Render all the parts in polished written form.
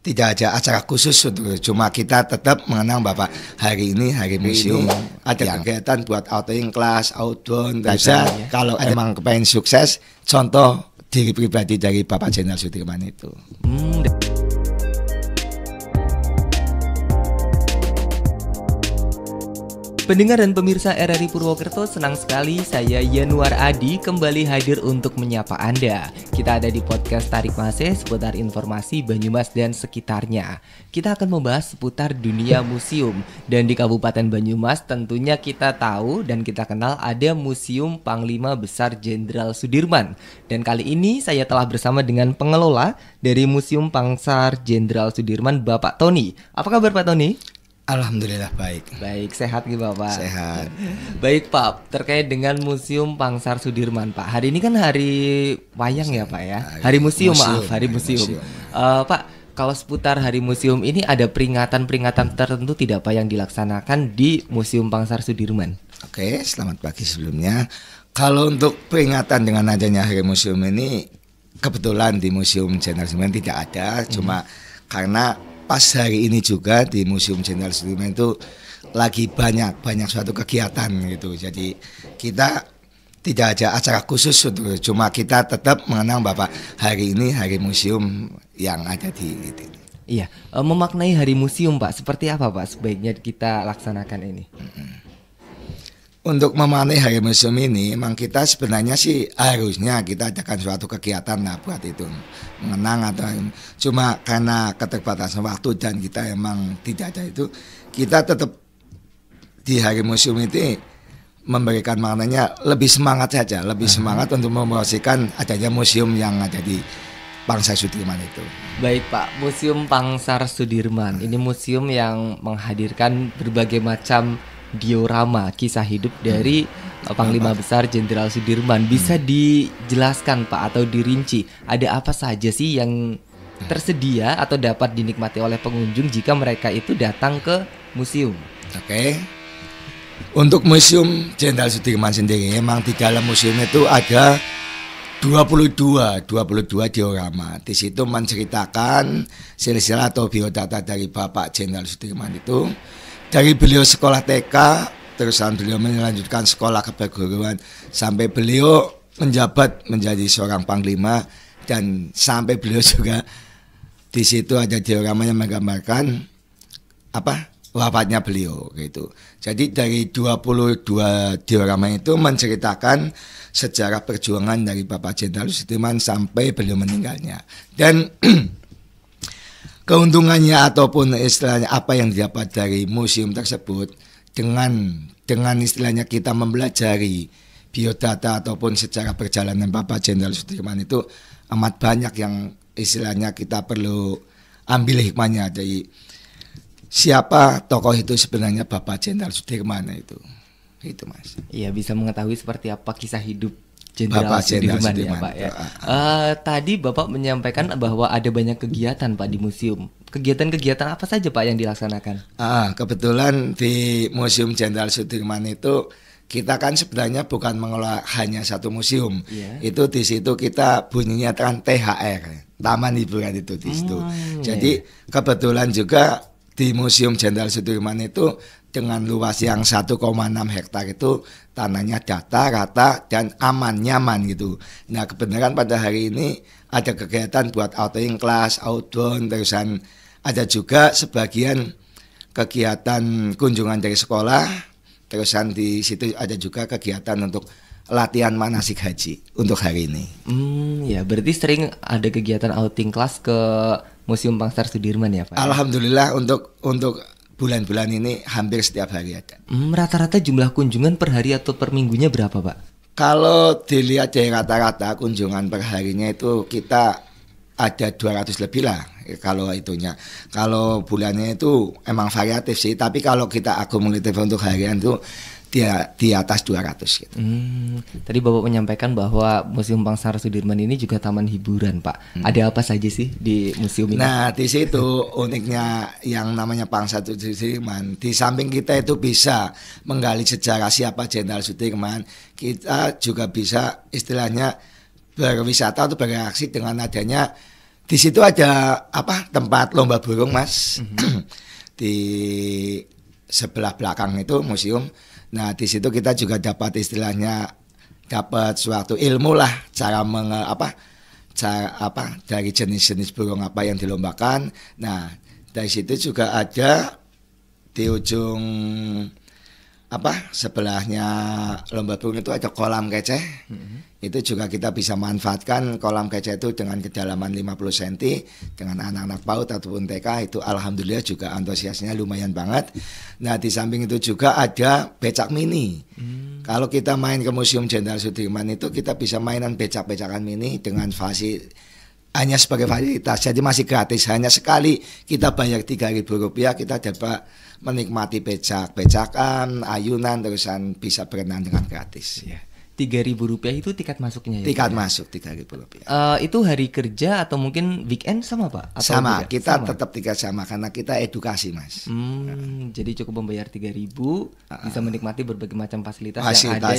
tidak ada acara khusus untuk, cuma kita tetap mengenang Bapak hari ini hari museum. Ada kegiatan buat outing kelas, outbound, bisa kalau emang kepengen sukses, contoh diri pribadi dari Bapak Jenderal Sudirman itu. Pendengar dan pemirsa RRI Purwokerto, senang sekali saya Yanuar Adi kembali hadir untuk menyapa Anda. Kita ada di podcast Tarik Mase seputar informasi Banyumas dan sekitarnya. Kita akan membahas seputar dunia museum. Dan di Kabupaten Banyumas tentunya kita tahu dan kita kenal ada Museum Panglima Besar Jenderal Sudirman. Dan kali ini saya telah bersama dengan pengelola dari Museum Pangsar Jenderal Sudirman, Bapak Tony. Apa kabar Pak Tony? Alhamdulillah baik. Baik, sehat gitu Bapak? Sehat. Baik Pak, terkait dengan Museum Pangsar Sudirman Pak, hari ini kan hari wayang ya Pak ya? Hari museum. Hari museum. Pak, kalau seputar hari museum ini ada peringatan-peringatan tertentu tidak Pak yang dilaksanakan di Museum Pangsar Sudirman? Oke, selamat pagi sebelumnya. Kalau untuk peringatan dengan adanya hari museum ini, kebetulan di Museum Jenderal Sudirman tidak ada, cuma karena pas hari ini juga di Museum Jenderal Sudirman itu lagi banyak suatu kegiatan gitu. Jadi kita tidak ada acara khusus untuk, cuma kita tetap mengenang Bapak hari ini hari museum yang ada di itu. Iya, memaknai hari museum Pak, seperti apa Pak sebaiknya kita laksanakan ini? Untuk memaknai hari museum ini, memang kita sebenarnya sih harusnya kita adakan suatu kegiatan lah buat itu mengenang atau cuma karena keterbatasan waktu dan kita emang tidak ada itu, kita tetap di hari museum ini memberikan maknanya lebih semangat saja, lebih semangat untuk mempromosikan adanya museum yang ada di Pangsar Sudirman itu. Baik Pak, Museum Pangsar Sudirman ini museum yang menghadirkan berbagai macam diorama kisah hidup dari Panglima Besar Jenderal Sudirman. Bisa dijelaskan Pak atau dirinci ada apa saja sih yang tersedia atau dapat dinikmati oleh pengunjung jika mereka itu datang ke museum? Oke. Untuk Museum Jenderal Sudirman sendiri, memang di dalam museum itu ada 22 diorama. Di situ menceritakan silsilah atau biodata dari Bapak Jenderal Sudirman itu. Dari beliau sekolah TK, terusan beliau melanjutkan sekolah keperguruan sampai beliau menjabat menjadi seorang panglima, dan sampai beliau juga di situ ada diorama yang menggambarkan wafatnya beliau gitu. Jadi dari 22 diorama itu menceritakan sejarah perjuangan dari Bapak Jenderal Sudirman sampai beliau meninggalnya. Dan keuntungannya ataupun istilahnya apa yang didapat dari museum tersebut dengan istilahnya kita mempelajari biodata ataupun sejarah perjalanan Bapak Jenderal Sudirman itu amat banyak yang istilahnya kita perlu ambil hikmahnya dari siapa tokoh itu sebenarnya Bapak Jenderal Sudirman itu Mas. Iya, bisa mengetahui seperti apa kisah hidup Jenderal Sudirman ya Pak ya. Tadi Bapak menyampaikan bahwa ada banyak kegiatan Pak di museum. Kegiatan-kegiatan apa saja Pak yang dilaksanakan? Kebetulan di Museum Jenderal Sudirman itu kita kan sebenarnya bukan mengelola hanya satu museum. Itu di situ kita bunyinya kan THR, Taman Hiburan itu di situ. Jadi kebetulan juga di Museum Jenderal Sudirman itu dengan luas yang 1,6 hektar itu tanahnya datar, rata, dan aman, nyaman gitu. Nah kebenaran pada hari ini ada kegiatan buat outing kelas, outbound, terusan ada juga sebagian kegiatan kunjungan dari sekolah, terusan di situ ada juga kegiatan untuk latihan manasik haji untuk hari ini. Ya berarti sering ada kegiatan outing kelas ke Museum Pangsar Sudirman ya Pak? Alhamdulillah untuk bulan-bulan ini hampir setiap hari ada. Rata-rata jumlah kunjungan per hari atau per minggunya berapa Pak? Kalau dilihat dari rata-rata kunjungan per harinya itu kita ada 200 lebih lah kalau itunya. Kalau bulannya itu emang variatif sih, tapi kalau kita akumulatif untuk harian itu dia di atas 200 gitu. Tadi Bapak menyampaikan bahwa Museum Pangsar Sudirman ini juga taman hiburan, Pak. Ada apa saja sih di museum ini? Nah, di situ uniknya yang namanya Pangsar Sudirman. Di samping kita itu bisa menggali sejarah siapa Jenderal Sudirman, kita juga bisa istilahnya berwisata atau bereaksi dengan adanya Di situ ada tempat lomba burung, Mas. Di sebelah belakang itu museum. Nah, di situ kita juga dapat istilahnya suatu ilmu lah dari jenis-jenis burung apa yang dilombakan. Nah, dari situ juga ada di ujung sebelahnya lomba burung itu ada kolam keceh. Itu juga kita bisa manfaatkan kolam keceh itu dengan kedalaman 50 cm dengan anak-anak PAUD ataupun TK itu alhamdulillah juga antusiasnya lumayan banget. Nah, di samping itu juga ada becak mini. Kalau kita main ke Museum Jenderal Sudirman itu kita bisa mainan becak-becakan mini dengan hanya sebagai fasilitas, jadi masih gratis. Hanya sekali kita bayar Rp3.000 kita dapat menikmati becak-becakan, ayunan, terusan bisa berenang dengan gratis. Ya. Rp3.000 itu tiket masuknya ya? Tiket masuk Rp3.000. Itu hari kerja atau mungkin weekend sama Pak? Atau sama, kita tetap tiket sama karena kita edukasi, Mas. Jadi cukup membayar Rp3.000 bisa menikmati berbagai macam fasilitas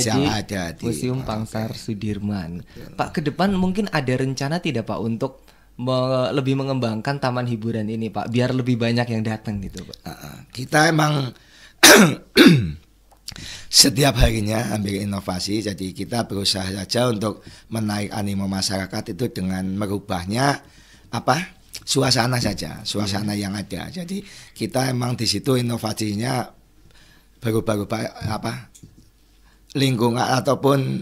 yang ada di Museum Pangsar Sudirman. Pak, ke depan mungkin ada rencana tidak Pak untuk lebih mengembangkan taman hiburan ini Pak, biar lebih banyak yang datang gitu Pak? Kita emang setiap harinya ambil inovasi, jadi kita berusaha saja untuk menarik animo masyarakat itu dengan merubahnya suasana yang ada. Jadi kita emang di situ inovasinya berubah-ubah lingkungan ataupun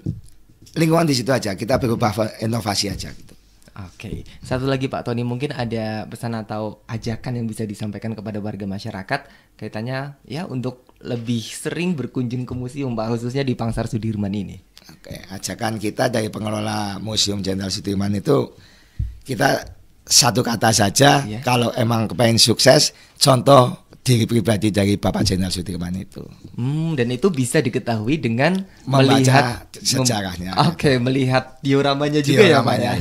lingkungan di situ aja, kita berubah inovasi aja gitu. Oke, satu lagi Pak Tony, mungkin ada pesan atau ajakan yang bisa disampaikan kepada warga masyarakat kaitannya ya untuk lebih sering berkunjung ke museum Pak, khususnya di Pangsar Sudirman ini. Oke, ajakan kita dari pengelola Museum Jenderal Sudirman itu kita satu kata saja, kalau emang kepengen sukses, contoh diri pribadi dari Bapak Jenderal Sudirman itu. Dan itu bisa diketahui dengan membaca sejarahnya. Melihat dioramanya juga ya Pak ya.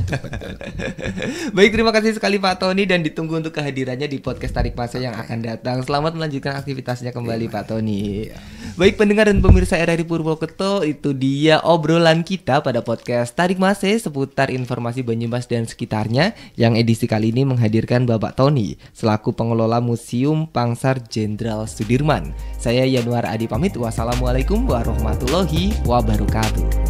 Baik, terima kasih sekali Pak Tony dan ditunggu untuk kehadirannya di podcast Tarik Masa yang akan datang. Selamat melanjutkan aktivitasnya kembali Pak Tony. Baik pendengar dan pemirsa RRI Purwokerto, itu dia obrolan kita pada podcast Tarik Masa seputar informasi Banyumas dan sekitarnya yang edisi kali ini menghadirkan Bapak Tony selaku pengelola Museum Pangsar Jenderal Sudirman. Saya Yanuar Adi pamit. Wassalamualaikum warahmatullahi wabarakatuh.